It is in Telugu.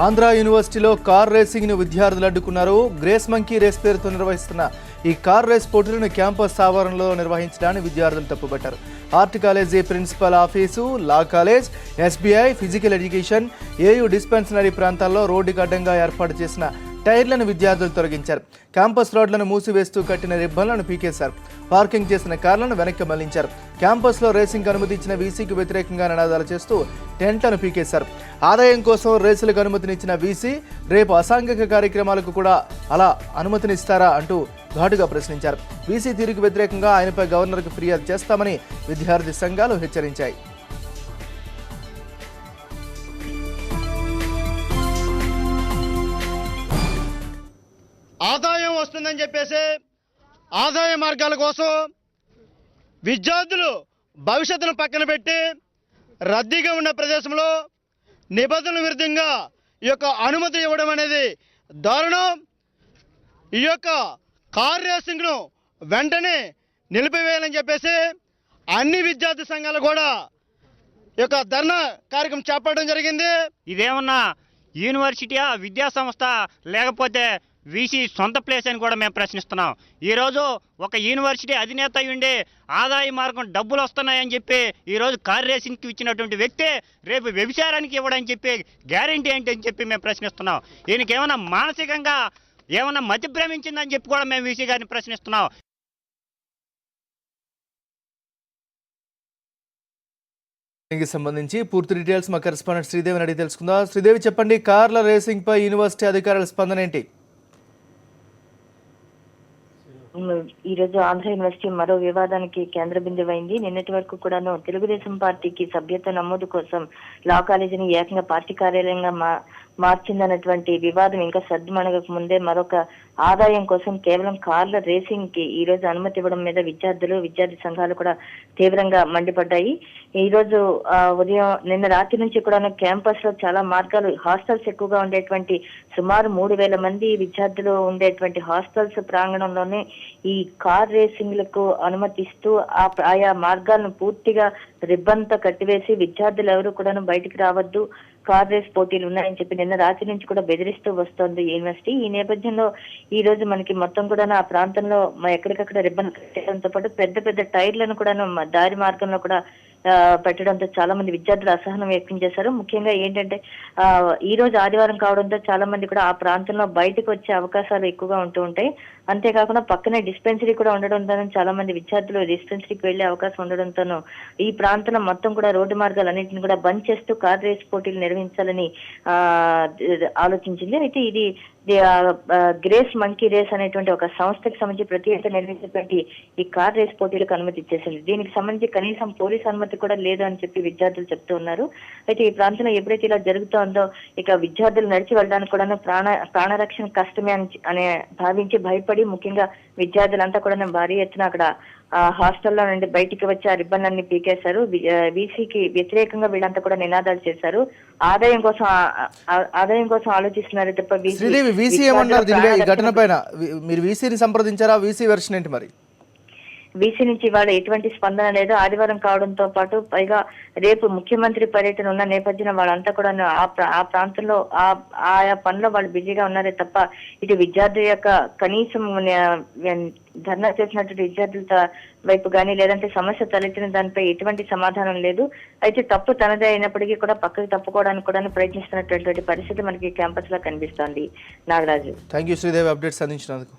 ఆంధ్ర యూనివర్సిటీలో కార్ రేసింగ్ను విద్యార్థులు అడ్డుకున్నారు. గ్రేస్ మంకీ రేస్ పేరుతో నిర్వహిస్తున్న ఈ కార్ రేస్ పోటీలను క్యాంపస్ ఆవరణలో నిర్వహించడాన్ని విద్యార్థులు తప్పుపట్టారు. Art college principal office, law college, SBI, physical education, AU dispensary ప్రాంతాల్లో రోడ్డుకు అడ్డంగా ఏర్పాటు చేసిన టైర్లను విద్యార్థులు తొలగించారు. క్యాంపస్ రోడ్లను మూసివేస్తూ కట్టిన రిబ్బన్లను పీకేశారు. పార్కింగ్ చేసిన కార్లను వెనక్కి మళ్లించారు. క్యాంపస్లో రేసింగ్ అనుమతించిన వీసీకి వ్యతిరేకంగా నినాదాలు చేస్తూ టెంట్లను పీకేశారు. ఆదాయం కోసం రేసులకు అనుమతినిచ్చిన వీసీ రేపు అసాంఘిక కార్యక్రమాలకు కూడా అలా అనుమతినిస్తారా అంటూ ఘాటుగా ప్రశ్నించారు. వీసీ తీరుకు వ్యతిరేకంగా ఆయనపై గవర్నర్కు ఫిర్యాదు చేస్తామని విద్యార్థి సంఘాలు హెచ్చరించాయి. ఆదాయం వస్తుందని చెప్పేసి ఆదాయ మార్గాల కోసం విద్యార్థులు భవిష్యత్తును పక్కన పెట్టి రద్దీగా ఉన్న ప్రదేశంలో నిబంధనల విరుద్ధంగా ఈ యొక్క అనుమతి ఇవ్వడం అనేది దారుణం. ఈ యొక్క కార్ రేసింగ్ను వెంటనే నిలిపివేయాలని చెప్పేసి అన్ని విద్యార్థి సంఘాలు కూడా ఈ యొక్క ధర్నా కార్యక్రమం చేపట్టడం జరిగింది. ఇదేమన్నా యూనివర్సిటీయా, విద్యా సంస్థ, లేకపోతే వీసీ సొంత ప్లేస్ అని కూడా మేము ప్రశ్నిస్తున్నాం. ఈరోజు ఒక యూనివర్సిటీ అధినేత ఉండి ఆదాయ మార్గం డబ్బులు వస్తున్నాయని చెప్పి ఈరోజు కార్ రేసింగ్కి ఇచ్చినటువంటి వ్యక్తి రేపు వ్యభిచారానికి ఇవ్వడని చెప్పి గ్యారంటీ ఏంటి అని చెప్పి మేము ప్రశ్నిస్తున్నాం. ఈయనకి ఏమైనా మానసికంగా ఏమైనా మతి భ్రమించిందని చెప్పి కూడా మేము వీసీ గారిని ప్రశ్నిస్తున్నాం. దీనికి సంబంధించి పూర్తి డీటెయిల్స్ మా కరెస్పాండెంట్ శ్రీదేవిని అడిగి తెలుసుకుందాం. శ్రీదేవి, చెప్పండి, కార్ల రేసింగ్ పై యూనివర్సిటీ అధికారుల స్పందన ఏంటి? ఈ రోజు ఆంధ్ర యూనివర్సిటీ మరో వివాదానికి కేంద్ర బిందువైంది. నిన్నటి వరకు కూడాను తెలుగుదేశం పార్టీకి సభ్యత్వ నమోదు కోసం లా కాలేజీని ఏకంగా పార్టీ కార్యాలయంగా మార్చిందన్నటువంటి వివాదం ఇంకా సద్దుమణగక ముందే మరొక ఆదాయం కోసం కేవలం కార్ల రేసింగ్ కి ఈ రోజు అనుమతి ఇవ్వడం మీద విద్యార్థి సంఘాలు కూడా తీవ్రంగా మండిపడ్డాయి. ఈ రోజు ఉదయం నిన్న రాత్రి నుంచి కూడా క్యాంపస్ లో చాలా మార్గాలు, హాస్టల్స్ ఎక్కువగా ఉండేటువంటి సుమారు 3,000 మంది విద్యార్థులు ఉండేటువంటి హాస్టల్స్ ప్రాంగణంలోనే ఈ కార్ రేసింగ్లకు అనుమతిస్తూ ఆయా మార్గాలను పూర్తిగా రిబ్బన్ తో కట్టివేసి విద్యార్థులు ఎవరు కూడా బయటికి రావద్దు, కార్ రేస్ పోటీలు ఉన్నాయని చెప్పి నిన్న రాత్రి నుంచి కూడా బెదిరిస్తూ వస్తోంది యూనివర్సిటీ. ఈ నేపథ్యంలో ఈ రోజు మనకి మొత్తం కూడా ఆ ప్రాంతంలో ఎక్కడికక్కడ రిబ్బన్ కట్టడంతో పాటు పెద్ద పెద్ద టైర్లను కూడా దారి మార్గంలో కూడా పెట్టడంతో చాలా మంది విద్యార్థులు అసహనం వ్యక్తం చేశారు. ముఖ్యంగా ఏంటంటే ఈ రోజు ఆదివారం కావడంతో చాలా మంది కూడా ఆ ప్రాంతంలో బయటకు వచ్చే అవకాశాలు ఎక్కువగా ఉంటూ ఉంటాయి. అంతేకాకుండా పక్కనే డిస్పెన్సరీ కూడా ఉండడంతో చాలా మంది విద్యార్థులు డిస్పెన్సరీకి వెళ్లే అవకాశం ఉండడంతోనూ ఈ ప్రాంతంలో మొత్తం కూడా రోడ్డు మార్గాలన్నింటినీ కూడా బంద్ చేస్తూ కార్ రేస్ పోటీలు నిర్వహించాలని ఆలోచించింది. అయితే ఇది గ్రేస్ మంకీ రేస్ అనేటువంటి ఒక సంస్థకి సంబంధించి ప్రతి ఏటా నిర్వహించినటువంటి ఈ కార్ రేస్ పోటీలకు అనుమతి ఇచ్చేసింది. దీనికి సంబంధించి కనీసం పోలీస్ అనుమతి కూడా లేదు అని చెప్పి విద్యార్థులు చెప్తూ ఉన్నారు. అయితే ఈ ప్రాంతంలో ఎప్పుడైతే ఇలా జరుగుతోందో ఇక విద్యార్థులు నడిచి వెళ్ళడానికి కూడా ప్రాణరక్షణ కష్టమే అని భావించి భయపడి ముఖ్యంగా విద్యార్థులంతా కూడా భారీ ఎత్తున అక్కడ హాస్టల్లో నుండి బయటికి వచ్చి ఆ రిబ్బన్లన్నీ పీకేశారు. వీసీకి వ్యతిరేకంగా వీళ్ళంతా కూడా నినాదాలు చేశారు. ఆదాయం కోసం ఆలోచిస్తున్నారు తప్ప వీసీ ఏమన్నారు ఈ ఘటన పైన? మీరు వీసీని సంప్రదించారా? వీసీ వెర్షన్ ఏంటి మరి? వీసీ నుంచి ఇవాళ ఎటువంటి స్పందన లేదు. ఆదివారం కావడంతో పాటు పైగా రేపు ముఖ్యమంత్రి పర్యటన ఉన్న నేపథ్యంలో వాళ్ళంతా కూడా ఆ ప్రాంతంలో ఆయా పనిలో వాళ్ళు బిజీగా ఉన్నారే తప్ప ఇటు విద్యార్థుల యొక్క కనీసం ధర్నా చేసినటువంటి విద్యార్థుల వైపు కానీ లేదంటే సమస్య తలెత్తిన దానిపై ఎటువంటి సమాధానం లేదు. అయితే తప్పు తనదే అయినప్పటికీ కూడా పక్కకు తప్పుకోవడానికి కూడా ప్రయత్నిస్తున్నటువంటి పరిస్థితి మనకి క్యాంపస్ లో కనిపిస్తోంది. Nagaraju, thank you Sridevi updates అందించినందుకు.